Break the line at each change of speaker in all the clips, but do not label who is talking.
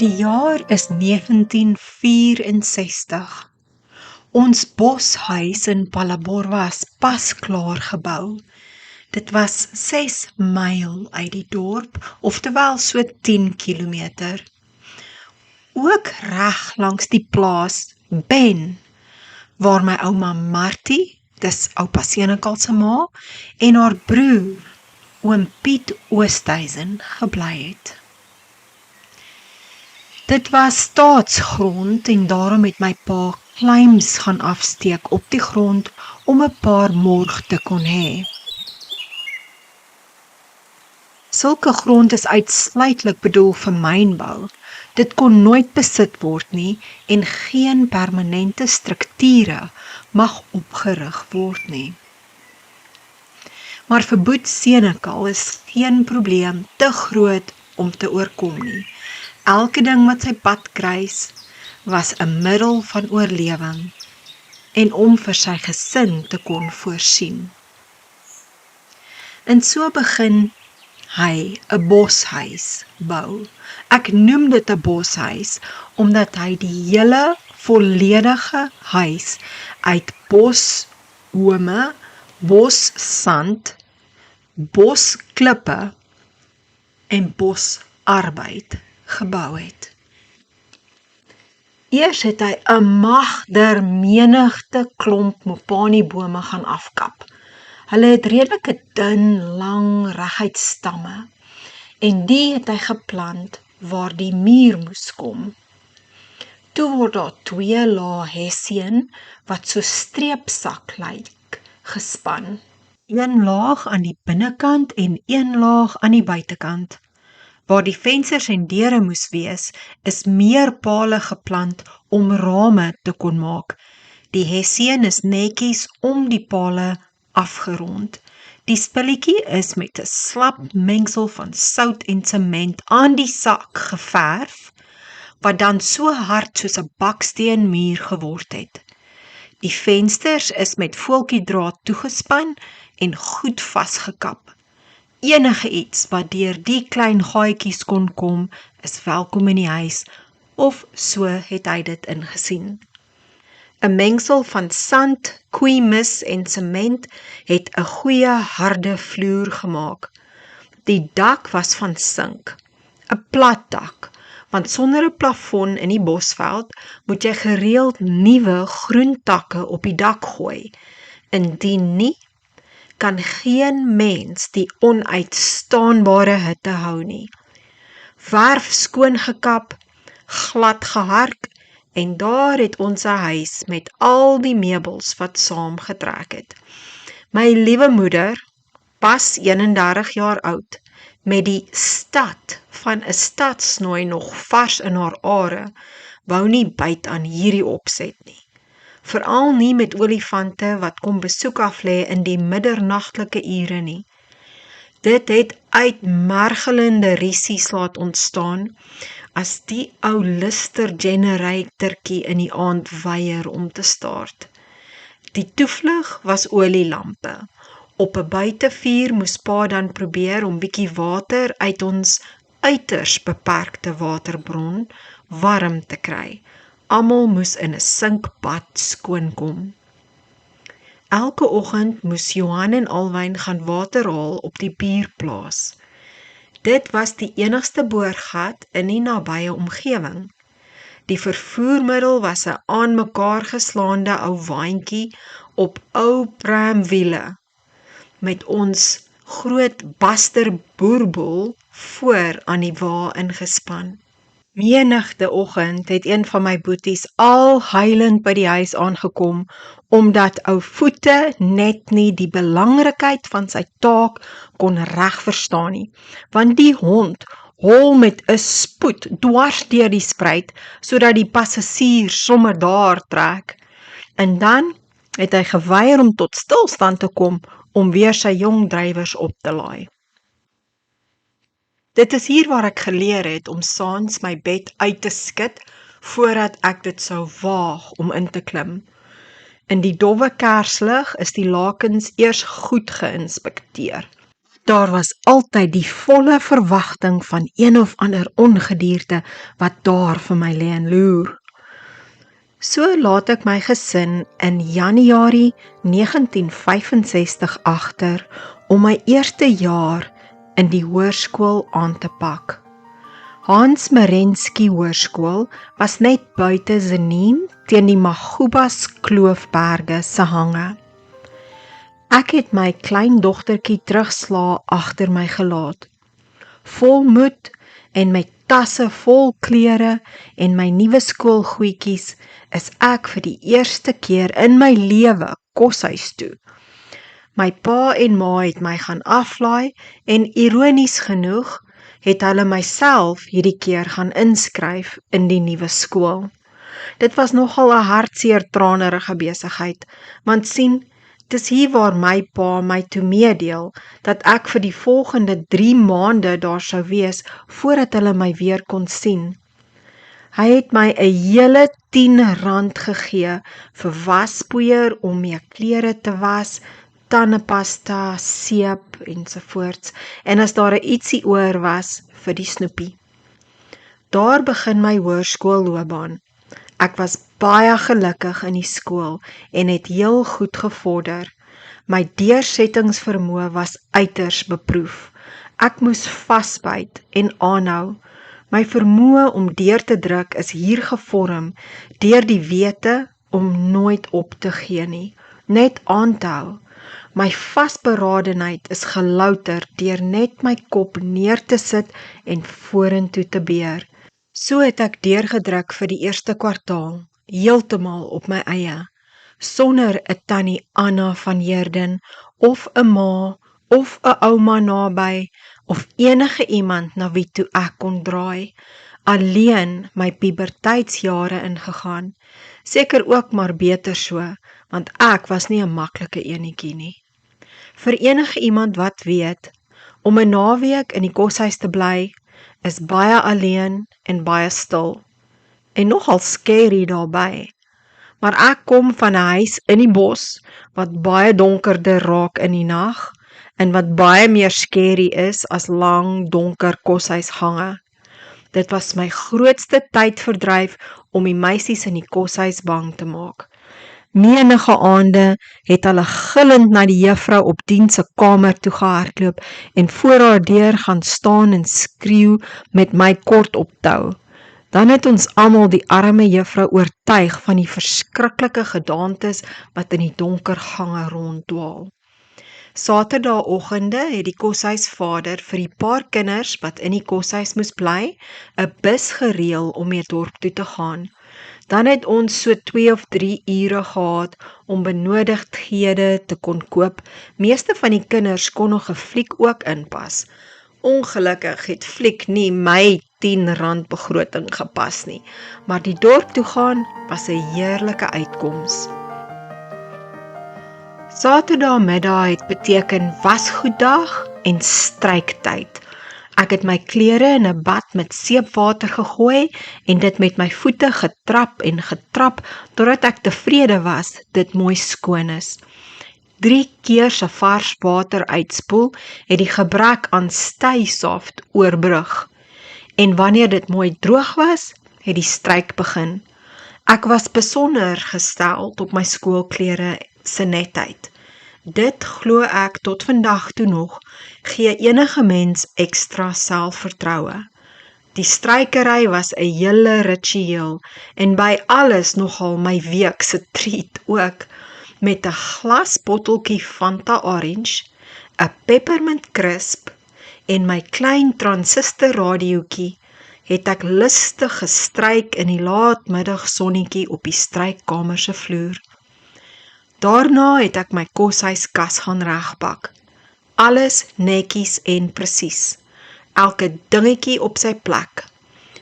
Die jaar is 1964. Ons boshuis in Phalaborwa is pas klaar gebou. Dit was 6 myl uit die dorp, oftewel so 10 kilometer. Ook reg langs die plaas Ben, waar my ouma Martie, dis oupa Senekal se ma, en haar broer, oom Piet Oosthuizen, gebly het. Dit was staatsgrond en daarom het my pa claims gaan afsteek op die grond om 'n paar morg te kon hê. Sulke grond is uitsluitlik bedoel vir mynbou. Dit kon nooit besit word nie en geen permanente strukture mag opgerig word nie. Maar vir Boet Senekal is geen probleem te groot om te oorkom nie. Elke ding wat sy pad kruis, was 'n middel van oorlewing en om vir sy gesin te kon voorsien. En so begin hy 'n boshuis bou. Ek noem dit 'n boshuis omdat hy die hele volledige huis uit bosbome, bossand, bosklippe en bosarbeid gebou het. Eers het hy 'n magder menigte klomp mopani-bome gaan afkap. Hulle het redelike dun, lang, reguit stamme en die het hy geplant waar die muur moes kom. Toe word daar 2 lae hessian wat so streepsak lyk gespan. 1 laag aan die binnekant en 1 laag aan die buitekant. Waar die vensters en deure moes wees, is meer pale geplant om rame te kon maak. Die hessian is netjies om die pale afgerond. Die spulletjie is met 'n slap mengsel van sout en sement aan die sak geverf, wat dan so hard soos 'n baksteenmuur geword het. Die vensters is met voeltjiedraad toegespan en goed vasgekap. Enige iets wat deur die klein gaatjies kon kom, is welkom in die huis, of so het hy dit ingesien. 'n Mengsel van sand, koeimis en sement het 'n goeie harde vloer gemaak. Die dak was van sink, 'n plat dak, want sonder 'n plafon in die bosveld moet jy gereeld nuwe groen takke op die dak gooi. Indien nie, kan geen mens die onuitstaanbare hitte hou nie. Verf skoon gekap, glad gehark, en daar het ons 'n huis met al die meubels wat saamgetrek het. My liewe moeder, pas 31 jaar oud, met die stad van 'n stadsnooi nog vars in haar are, wou nie byt aan hierdie opset nie. Veral nie met olifante wat kom besoek aflê in die middernagtelike ure nie. Dit het uitmergelende risies laat ontstaan, as die ou Lister generatortjie in die aand weier om te start. Die toevlug was olielampe. Op 'n buitevuur moes pa dan probeer om bietjie water uit ons uiters beperkte waterbron warm te kry. Almal moes in 'n sinkbad skoonkom. Elke oggend moes Johan en Alwyn gaan water haal op die buurplaas. Dit was die enigste boorgat in die nabye omgewing. Die vervoermiddel was 'n aan mekaar geslaande ou waantjie op ou pramwiele, met ons groot Buster boerboel voor aan die wa ingespan. Menigte oggend het een van my boeties al huilend by die huis aangekom, omdat ou Voete net nie die belangrikheid van sy taak kon reg verstaan nie, want die hond hol met 'n spoed dwars deur die spruit, sodat die passasier sommer daar trek. En dan het hy geweier om tot stilstand te kom, om weer sy jong drywers op te laai. Dit is hier waar ek geleer het om saans my bed uit te skit, voordat ek dit sou waag om in te klim. In die dowwe kerslig is die lakens eers goed geïnspekteer. Daar was altyd die volle verwagting van een of ander ongedierte wat daar vir my lê en loer. So laat ek my gesin in Januarie 1965 agter om my eerste jaar in die hoërskool aan te pak. Hans Merensky Hoërskool was net buite Zeniem teen die Magubas Kloofberge se hange. Ek het my kleindogtertjie terugslaa agter my gelaat. Vol moed en met tasse vol klere en my nuwe skoolgoedjies is ek vir die eerste keer in my lewe koshuis toe. My pa en ma het my gaan aflaai en ironies genoeg het hulle myself hierdie keer gaan inskryf in die nuwe skool. Dit was nogal 'n hartseer tranerige besigheid, want sien, dis hier waar my pa my toe meedeel dat ek vir die volgende 3 maande daar sou wees voordat hulle my weer kon sien. Hy het my 'n hele R10 gegee vir waspoeier om mee klere te was, tandepasta, seep ensovoorts, en as daar 'n ietsie oor was, vir die snoepie. Daar begin my hoërskoolloopbaan. Ek was baie gelukkig in die skool en het heel goed gevorder. My deursettingsvermoë was uiters beproef. Ek moes vasbyt en aanhou. My vermoë om deur te druk is hier gevorm deur die wete om nooit op te gee nie, net aan te hou. My vasberadenheid is gelouter deur net my kop neer te sit en vorentoe te beer. So het ek deurgedruk vir die eerste kwartaal, heeltemal op my eie, sonder 'n tannie Anna van Heerden of 'n ma of 'n ouma naby of enige iemand na wie toe ek kon draai, alleen my puberteitsjare ingegaan. Seker ook maar beter so, want ek was nie 'n maklike enetjie nie. Vir enige iemand wat weet, om 'n naweek in die koshuis te bly, is baie alleen en baie stil, en nogal scary daarby. Maar ek kom van 'n huis in die bos, wat baie donkerder raak in die nag, en wat baie meer scary is as lang, donker koshuisgange. Dit was my grootste tydverdryf om die meisies in die koshuis bang te maak. Menige aande het hulle gillend na die juffrou op diens se kamer toe gehardloop en voor haar deur gaan staan en skreeu met my kort op tou. Dan het ons almal die arme juffrou oortuig van die verskriklike gedaantes wat in die donker gange ronddwaal. Saterdagoggende het die koshuisvader vir die paar kinders wat in die koshuis moes bly, 'n bus gereël om mee dorp toe te gaan. Dan het ons so 2 of 3 ure gehad om benodigdhede te kon koop. Meeste van die kinders kon nog 'n fliek ook inpas. Ongelukkig het fliek nie my R10 begroting gepas nie, maar die dorp toe gaan was 'n heerlike uitkoms. Saterdagmiddag het beteken wasgoeddag en stryktyd. Ek het my klere in 'n bad met seepwater gegooi en dit met my voete getrap en getrap totdat ek tevrede was dit mooi skoon is. 3 keer se vars water uitspoel het die gebrek aan staysoft oorbrug. En wanneer dit mooi droog was, het die stryk begin. Ek was besonder gestel op my skoolklere se netheid. Dit glo ek tot vandag toe nog, gee enige mens ekstra selfvertroue. Die strykery was 'n hele ritueel en by alles nogal my week se treat ook, met 'n glas botteltjie Fanta Orange, 'n peppermint crisp en my klein transistor radiootjie, het ek lustig gestryk in die laatmiddag sonnetjie op die strykkamer se vloer. Daarna het ek my koshuiskas gaan regpak. Alles netjies en presies. Elke dingetjie op sy plek.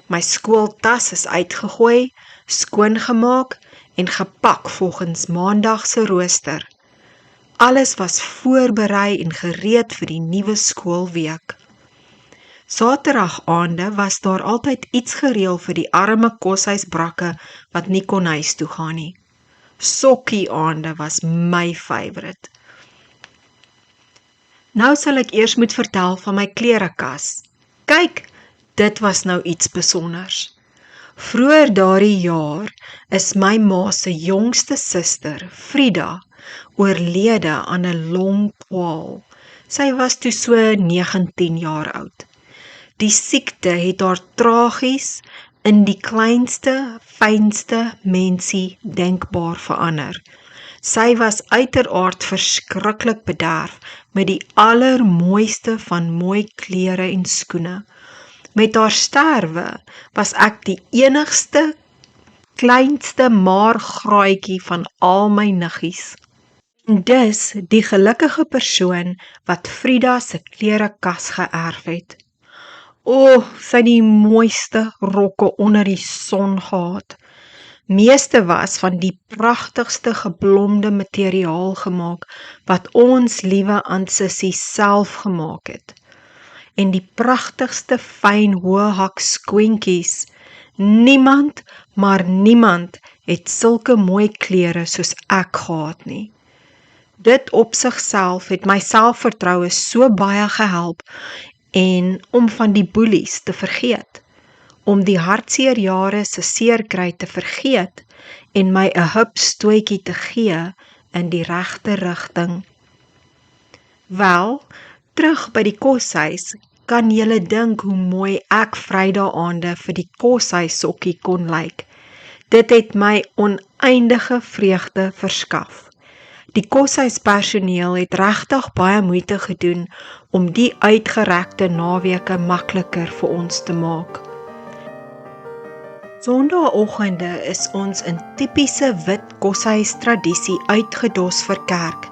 My skooltas is uitgegooi, skoongemaak en gepak volgens maandag se rooster. Alles was voorberei en gereed vir die nuwe skoolweek. Saterdagaande was daar altyd iets gereël vir die arme koshuisbrakke wat nie kon huis toe gaan nie. Sokkieaande was my favourite. Nou sal ek eers moet vertel van my klerekas. Kyk, dit was nou iets besonders. Vroeër daardie jaar is my ma se jongste suster, Frida, oorlede aan 'n longkwaal. Sy was toe so 19 jaar oud. Die siekte het haar tragies in die kleinste, fynste mensie denkbaar verander. Sy was uiteraard verskriklik bederf met die allermooiste van mooi klere en skoene. Met haar sterwe was ek die enigste, kleinste maargraaitjie van al my niggies. En dis die gelukkige persoon wat Frida se klerekas geërf het. Sy het die mooiste rokke onder die son gehad. Meeste was van die pragtigste geblomde materiaal gemaak wat ons liewe Aunt Sissie self gemaak het. En die pragtigste fyn hoëhak skoentjies. Niemand, maar niemand het sulke mooi klere soos ek gehad nie. Dit op sigself het my selfvertroue so baie gehelp en om van die boelies te vergeet, om die hartseer jare se seerkry te vergeet en my 'n hip stootjie te gee in die regte rigting. Wel, terug by die koshuis, kan julle dink hoe mooi ek Vrydae-aande vir die koshuissokkie kon lyk. Dit het my oneindige vreugde verskaf. Die koshuispersoneel het regtig baie moeite gedoen om die uitgerekte naweke makliker vir ons te maak. Sondagoggende is ons in tipiese wit koshuis tradisie uitgedos vir kerk.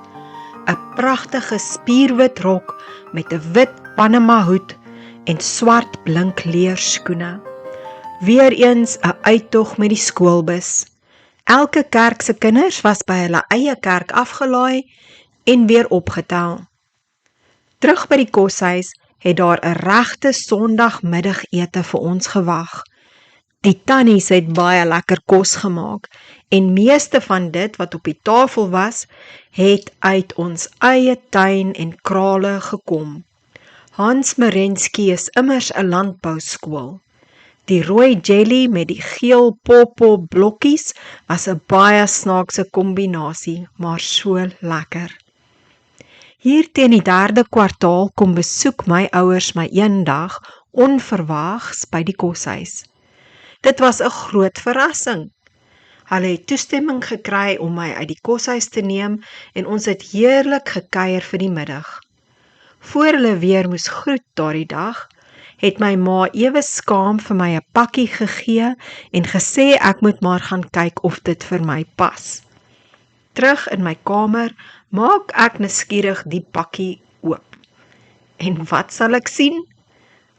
'n Pragtige spierwit rok met 'n wit Panama hoed en swart blink leerskoene. Weereens 'n uittog met die skoolbus. Elke kerk se kinders was by hulle eie kerk afgelaai en weer opgetel. Terug by die koshuis het daar 'n regte Sondagmiddagete vir ons gewag. Die tannies het baie lekker kos gemaak en meeste van dit wat op die tafel was, het uit ons eie tuin en krale gekom. Hans Merensky is immers 'n landbouskool. Die rooi jelly met die geel pawpaw blokkies was 'n baie snaakse kombinasie, maar so lekker. Hier teen die 3de kwartaal kom besoek my ouers my eendag onverwags by die koshuis. Dit was 'n groot verrassing. Hulle het toestemming gekry om my uit die koshuis te neem en ons het heerlik gekuier vir die middag. Voor hulle weer moes groet daardie dag, het my ma ewe skaam vir my 'n pakkie gegee en gesê ek moet maar gaan kyk of dit vir my pas. Terug in my kamer maak ek nuuskierig die pakkie oop. En wat sal ek sien?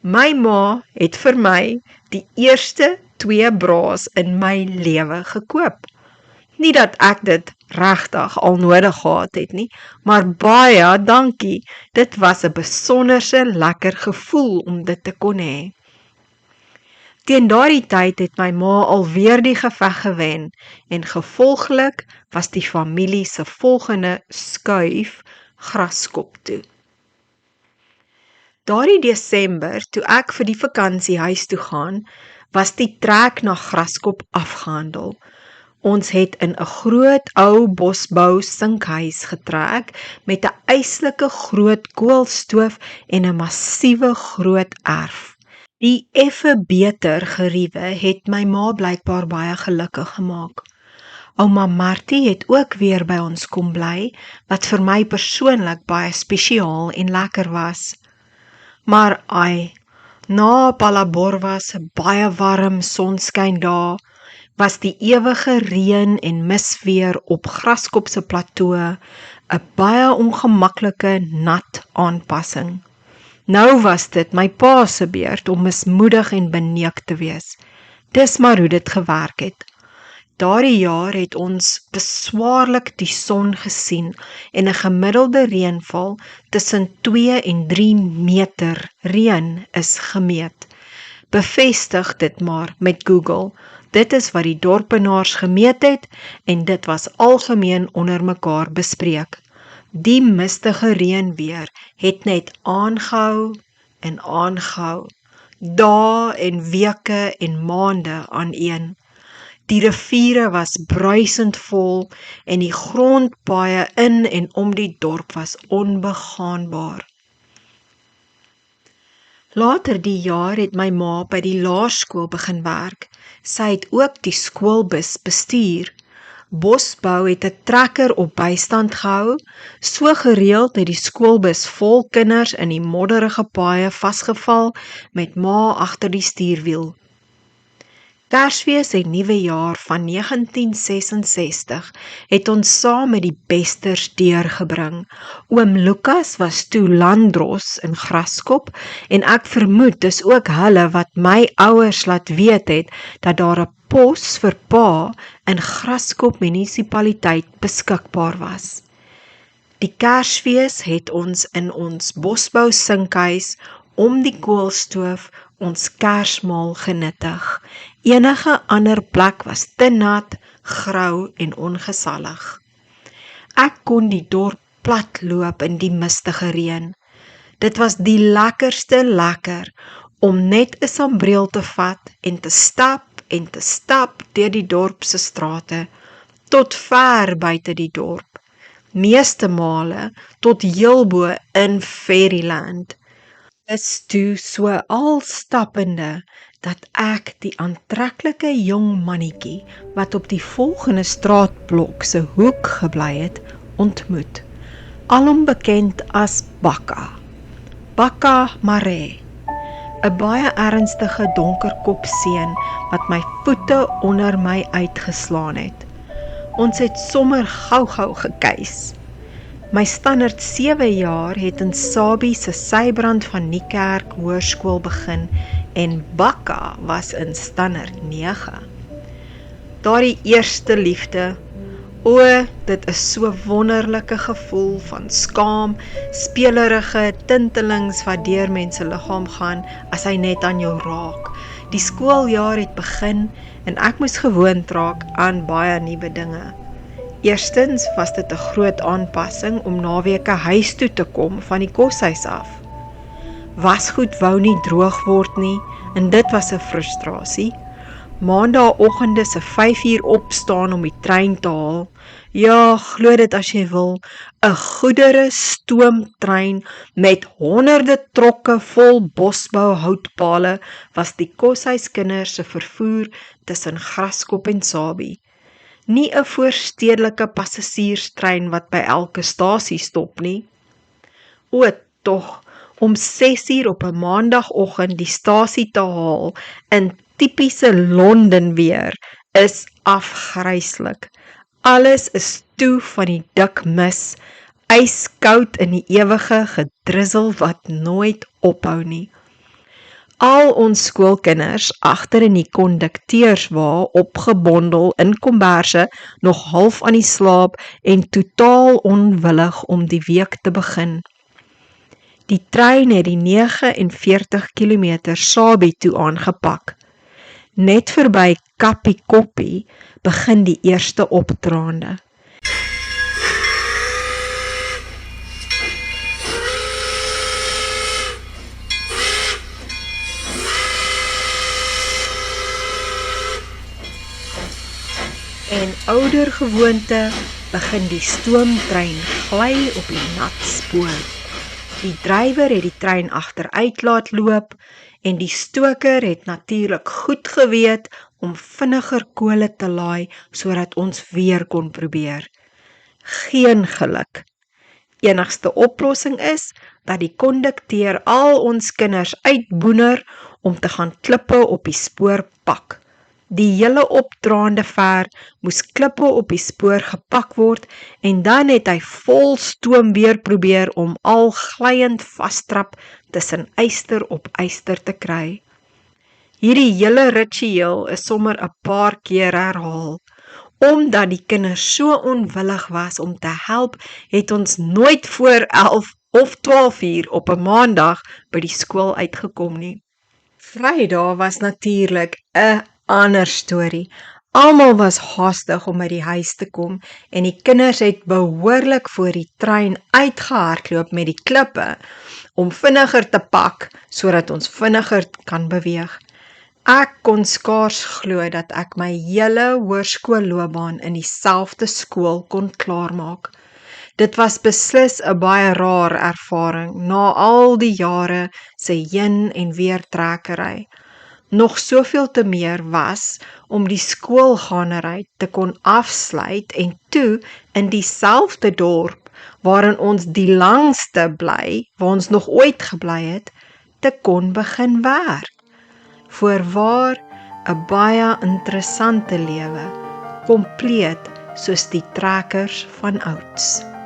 My ma het vir my die eerste 2 braas in my lewe gekoop. Nie dat ek dit regtig al nodig gehad het nie, maar baie dankie. Dit was 'n besonderse lekker gevoel om dit te kon hê. Teen daardie tyd het my ma alweer die geveg gewen en gevolglik was die familie se volgende skuif Graskop toe. Daardie Desember, toe ek vir die vakansie huis toe gaan, was die trek na Graskop afgehandel. Ons het in 'n groot ou bosbou sinkhuis getrek met 'n yslike groot koolstoof en 'n massiewe groot erf. Die effe beter geriewe het my ma blykbaar baie gelukkig gemaak. Ouma Martie het ook weer by ons kom bly, wat vir my persoonlik baie spesiaal en lekker was. Maar na Palaborwa se baie warm sonskyn dae, was die ewige reën en misweer op Graskop se plateau 'n baie ongemaklike nat aanpassing. Nou was dit my pa se beurt om mismoedig en beneek te wees. Dis maar hoe dit gewerk het. Daardie jaar het ons beswaarlik die son gesien en 'n gemiddelde reënval tussen 2 en 3 meter reën is gemeet. Bevestig dit maar met Google. Dit is wat die dorpenaars gemeet het en dit was algemeen onder mekaar bespreek. Die mistige reënweer het net aangehou en aangehou, dae en weke en maande aaneen. Die riviere was bruisend vol en die grondpaaie in en om die dorp was onbegaanbaar. Later die jaar het my ma by die laerskool begin werk. Sy het ook die skoolbus bestuur. Bosbou het 'n trekker op bystand gehou, so gereeld het die skoolbus vol kinders in die modderige paaie vasgeval met ma agter die stuurwiel. Kersfees en Nuwe Jaar van 1966 het ons saam met die Besters deurgebring. Oom Lukas was toe landdros in Graskop en ek vermoed dis ook hulle wat my ouers laat weet het dat daar 'n pos vir pa in Graskop munisipaliteit beskikbaar was. Die Kersfees het ons in ons Bosbou sinkhuis om die koolstoof ons Kersmaal genuttig. Enige ander plek was te nat, grou en ongesallig. Ek kon die dorp plat loop in die mistige reën. Dit was die lekkerste lekker om net 'n sambreel te vat en te stap deur die dorp se strate, tot ver buite die dorp. Meeste male tot heel bo in Fairyland. Is toe so al stappende dat ek die aantreklike jong mannetjie wat op die volgende straatblok se hoek gebly het, ontmoet. Alom bekend as Bakka. Bakka Maree, 'n baie ernstige donkerkop seun wat my voete onder my uitgeslaan het. Ons het sommer gou-gou gekuis. My standaard 7 jaar het in Sabie se Sybrand van Niekerk Hoërskool begin en Bakka was in standaard 9. Daardie eerste liefde, dit is so wonderlike gevoel van skaam, spelerige tintelings wat deur mense liggaam gaan as hy net aan jou raak. Die skooljaar het begin en ek moes gewoond raak aan baie nuwe dinge. Eerstens was dit 'n groot aanpassing om naweke huis toe te kom van die koshuis af. Wasgoed wou nie droog word nie en dit was 'n frustrasie. Maandagooggende se 5 uur opstaan om die trein te haal. Ja, glo dit as jy wil, 'n goedere stoomtrein met honderde trokke vol Bosbou houtpale was die koshuiskinders se vervoer tussen Graskop en Sabie. Nie 'n voorstedelike passasierstrein wat by elke stasie stop nie. Tog, om 6 uur op 'n maandagoggend die stasie te haal in tipiese Londen weer is afgryslik. Alles is toe van die dik mis, yskoud in die ewige gedrissel wat nooit ophou nie. Al ons skoolkinders agter in die kondukteurswa opgebondel in komberse, nog half aan die slaap en totaal onwillig om die week te begin. Die trein het die 49 km Sabie toe aangepak. Net verby Kappie Koppie begin die eerste opdraande. En ouder gewoonte begin die stoomtrein gly op die nat spoor. Die drywer het die trein agteruit laat loop en die stoker het natuurlik goed geweet om vinniger kole te laai sodat ons weer kon probeer. Geen geluk. Enigste oplossing is dat die kondukteur al ons kinders uitboener om te gaan klippe op die spoor pak. Die hele opdraande ver moes klippe op die spoor gepak word en dan het hy vol stoom weer probeer om al glyend vastrap tussen yster op yster te kry. Hierdie hele ritueel is sommer 'n paar keer herhaal. Omdat die kinders so onwillig was om te help, het ons nooit voor 11 of 12 uur op 'n maandag by die skool uitgekom nie. Vrydag was natuurlik 'n ander storie. Almal was haastig om by die huis te kom en die kinders het behoorlik voor die trein uitgehardloop met die klippe om vinniger te pak sodat ons vinniger kan beweeg. Ek kon skaars glo dat ek my hele hoërskoolloopbaan in dieselfde skool kon klaarmaak. Dit was beslis 'n baie raar ervaring na al die jare se heen en weer trekkery. Nog soveel te meer was om die skoolganery te kon afsluit en toe in dieselfde dorp waarin ons die langste bly, waar ons nog ooit gebly het, te kon begin werk. Voorwaar 'n baie interessante lewe, kompleet soos die trekkers van ouds.